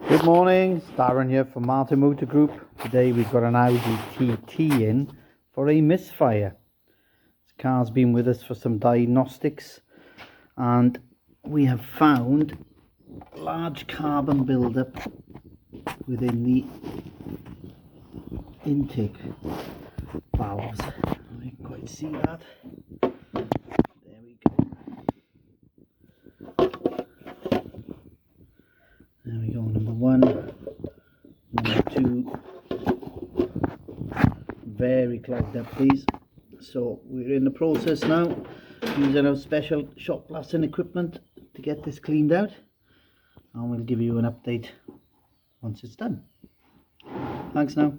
Good morning, it's Darren here from Martin Motor Group. Today we've got an Audi TT in for a misfire. This car's been with us for some diagnostics and we have found large carbon buildup within the intake valves. You can quite see that. There we go. There we go, number one, number two, very clogged up these. So we're in the process now, using our special shot blasting equipment to get this cleaned out, and we'll give you an update once it's done. Thanks now.